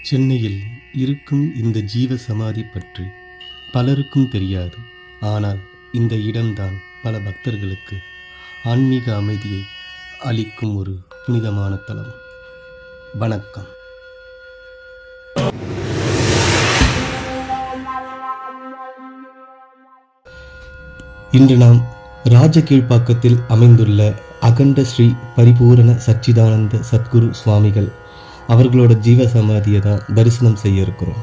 சென்னையில் இருக்கும் இந்த ஜீவ சமாதி பற்றி பலருக்கும் தெரியாது. ஆனால் இந்த இடம்தான் பல பக்தர்களுக்கு ஆன்மீக அமைதியை அளிக்கும் ஒரு புனிதமான தலம். வணக்கம். இன்று நாம் ராஜகீழ்ப்பாக்கத்தில் அமைந்துள்ள அகண்ட ஸ்ரீ பரிபூரண சச்சிதானந்த சத்குரு சுவாமிகள் அவர்களோட ஜீவ சமாதியை தான் தரிசனம் செய்ய இருக்கிறோம்.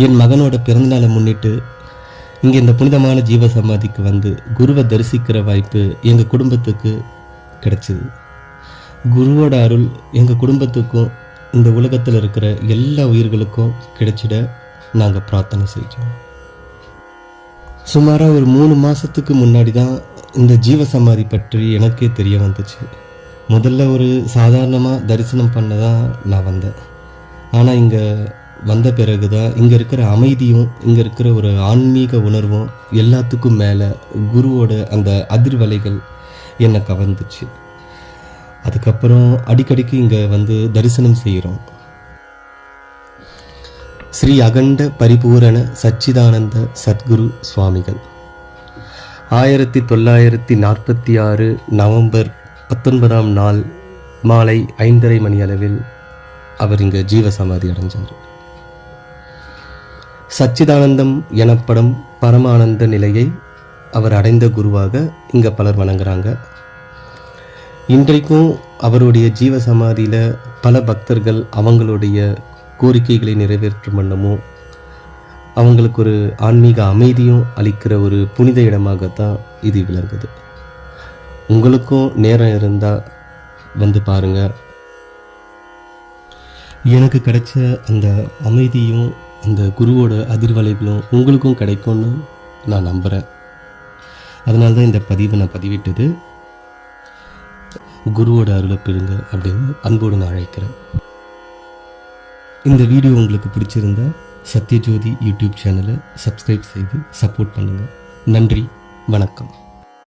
என் மகனோட பிறந்தநாளை முன்னிட்டு இங்கே இந்த புனிதமான ஜீவ சமாதிக்கு வந்து குருவை தரிசிக்கிற வாய்ப்பு எங்கள் குடும்பத்துக்கு கிடைச்சிது. குருவோட அருள் எங்கள் குடும்பத்துக்கும் இந்த உலகத்தில் இருக்கிற எல்லா உயிர்களுக்கும் கிடைச்சிட நாங்கள் பிரார்த்தனை செய்கிறோம். சுமாராக ஒரு 3 மாதத்துக்கு முன்னாடி தான் இந்த ஜீவ சமாதி பற்றி எனக்கே தெரிய வந்துச்சு. முதல்ல ஒரு சாதாரணமாக தரிசனம் பண்ண தான் நான் வந்தேன். ஆனால் இங்கே வந்த பிறகு தான் இங்கே இருக்கிற அமைதியும் இங்கே இருக்கிற ஒரு ஆன்மீக உணர்வும் எல்லாத்துக்கும் மேலே குருவோட அந்த அதிர்வலைகள் என்னை கவர்ந்துச்சு. அதுக்கப்புறம் அடிக்கடிக்கு இங்கே வந்து தரிசனம் செய்கிறோம். ஸ்ரீ அகண்ட பரிபூரண சச்சிதானந்த சத்குரு சுவாமிகள் 1946 நவம்பர் 19ஆம் நாள் மாலை 5:30 மணி அளவில் அவர் இங்கே ஜீவசமாதி அடைஞ்சார். சச்சிதானந்தம் எனப்படும் பரமானந்த நிலையை அவர் அடைந்த குருவாக இங்கே பலர் வணங்குறாங்க. இன்றைக்கும் அவருடைய ஜீவசமாதியில் பல பக்தர்கள் அவங்களுடைய கோரிக்கைகளை நிறைவேற்றும் வண்ணமும் அவங்களுக்கு ஒரு ஆன்மீக அமைதியும் அளிக்கிற ஒரு புனித இடமாகத்தான் இது விளங்குது. உங்களுக்கும் நேரம் இருந்தால் வந்து பாருங்கள். எனக்கு கிடைச்ச அந்த அமைதியும் அந்த குருவோட அதிர்வலைகளும் உங்களுக்கும் கிடைக்கும்னு நான் நம்புகிறேன். அதனால தான் இந்த பதிவை நான் பதிவிட்டது. குருவோட அருளை பெறுங்க அப்படின்னு அன்போடு நான் அழைக்கிறேன். இந்த வீடியோ உங்களுக்கு பிடிச்சிருந்தா சத்யஜோதி யூடியூப் சேனலை சப்ஸ்கிரைப் செய்து சப்போர்ட் பண்ணுங்கள். நன்றி, வணக்கம்.